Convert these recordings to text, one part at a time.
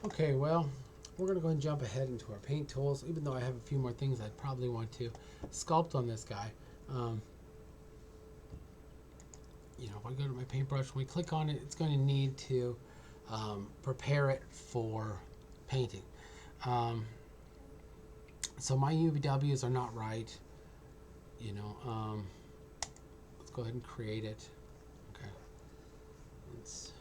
Okay, well, we're going to go ahead and jump ahead into our paint tools, even though I have a few more things I'd probably want to sculpt on this guy. Um, if I go to my paintbrush, when we click on it, it's going to need to prepare it for painting. Um, so my UVWs are not right. Let's go ahead and create it. Okay. Let's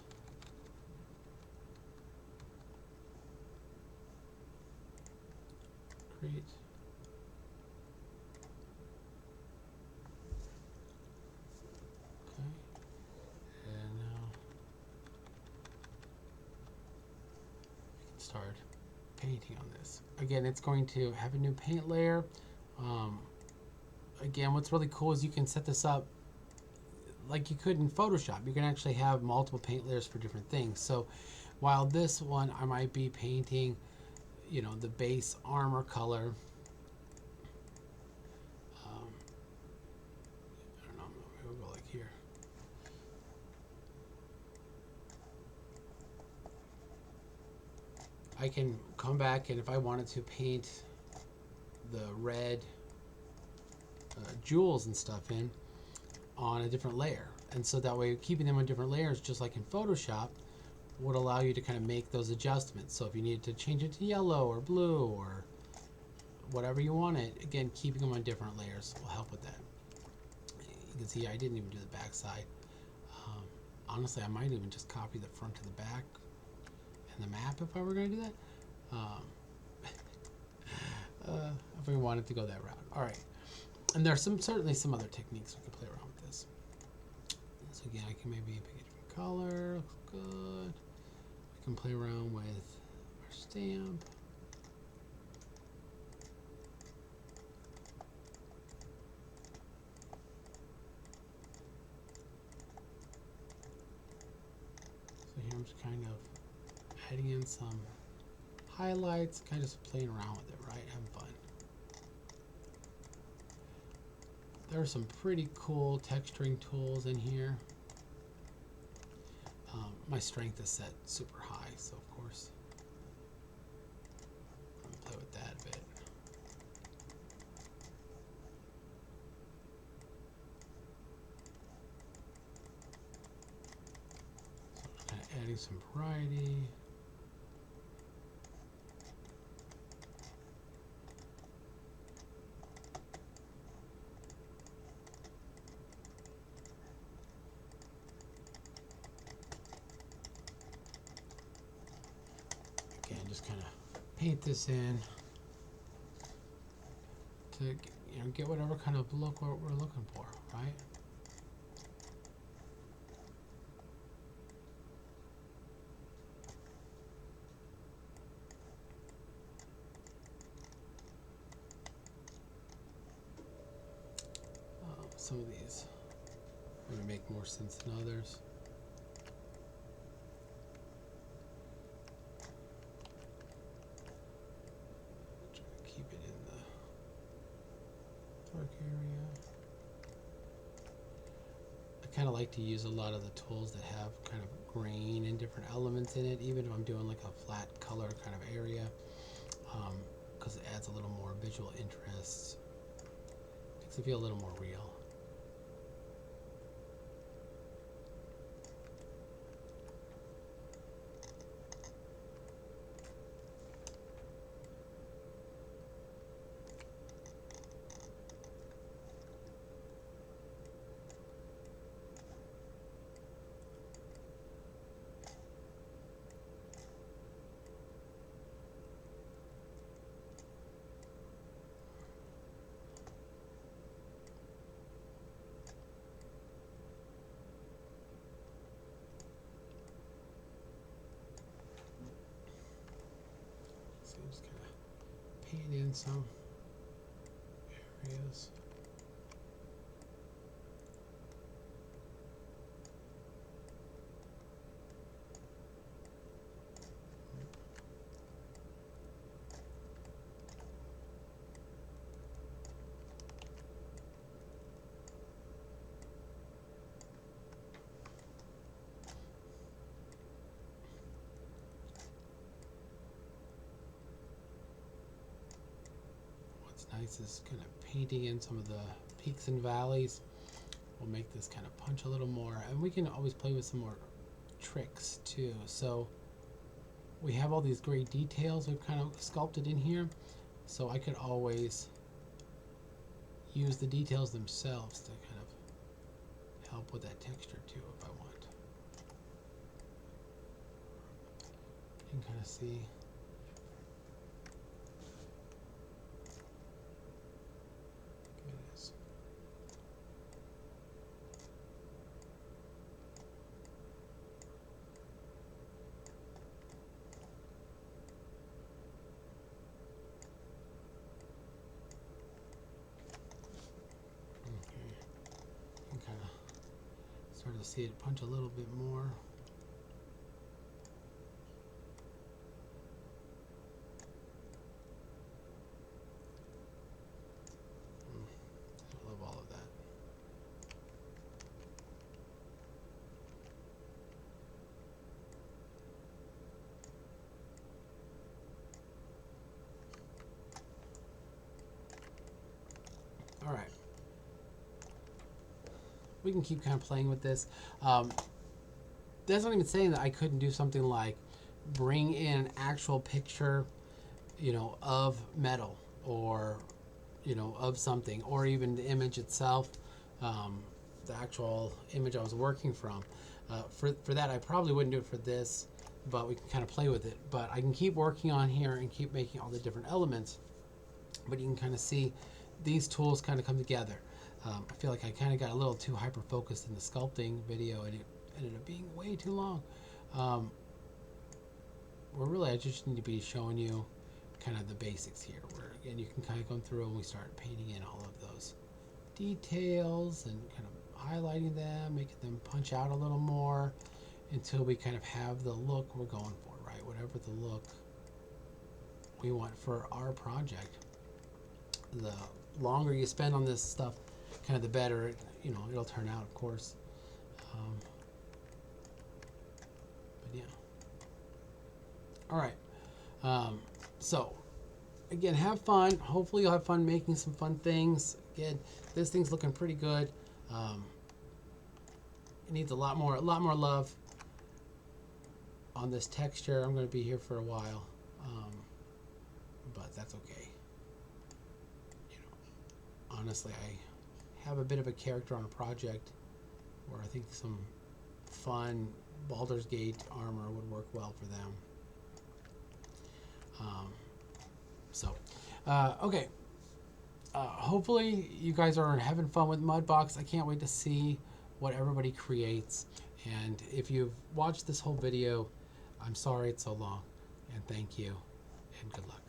create. Okay. And now we can start painting on this. Again, it's going to have a new paint layer. Again, what's really cool is you can set this up like you could in Photoshop. You can actually have multiple paint layers for different things. So while this one I might be painting, the base armor color. I don't know, maybe we'll go like here. I can come back, and if I wanted to paint the red jewels and stuff in on a different layer, and so that way keeping them on different layers, just like in Photoshop, would allow you to kind of make those adjustments. So if you needed to change it to yellow or blue or whatever you want it, again, keeping them on different layers will help with that. You can see I didn't even do the back side. Honestly, I might even just copy the front to the back and the map if I were going to do that. If we wanted to go that route. All right. And there's certainly some other techniques we can play around with this. So again, I can maybe pick a different color. Looks good. We can play around with our stamp. So here I'm just kind of adding in some highlights, kind of just playing around with it, right? Having fun. There are some pretty cool texturing tools in here. My strength is set super high, so of course I'm going to play with that a bit. So I'm kind of adding some variety. Just kind of paint this in to get whatever kind of look we're looking for, right? Some of these maybe make more sense than others. Keep it in the dark area. I kind of like to use a lot of the tools that have kind of grain and different elements in it, even if I'm doing like a flat color kind of area, because it adds a little more visual interest. Makes it feel a little more real. So I'm just kind of paint in some areas. nice is kind of painting in some of the peaks and valleys. We'll make this kind of punch a little more, and we can always play with some more tricks too. So we have all these great details we've kind of sculpted in here, so I could always use the details themselves to kind of help with that texture too if I want. You can kind of see. Kind of start to see it punch a little bit more. I love all of that. All right. We can keep kind of playing with this. That's not even saying that I couldn't do something like bring in an actual picture, you know, of metal, or, you know, of something, or even the image itself, the actual image I was working from. For that, I probably wouldn't do it for this, but we can kind of play with it. But I can keep working on here and keep making all the different elements. But you can kind of see these tools kind of come together. I feel like I kind of got a little too hyper-focused in the sculpting video, and it ended up being way too long. Where really I just need to be showing you kind of the basics here, where again you can kind of go through and we start painting in all of those details and kind of highlighting them, making them punch out a little more until we kind of have the look we're going for, right? Whatever the look we want for our project. The longer you spend on this stuff, kind of the better it, you know, it'll turn out, of course. But yeah. All right. So again, have fun. Hopefully you'll have fun making some fun things. Again, this thing's looking pretty good. It needs a lot more love on this texture. I'm going to be here for a while, but that's okay. You know, honestly, I have a bit of a character on a project where I think some fun Baldur's Gate armor would work well for them. Okay. Hopefully you guys are having fun with Mudbox. I can't wait to see what everybody creates. And if you've watched this whole video, I'm sorry it's so long. And thank you, and good luck.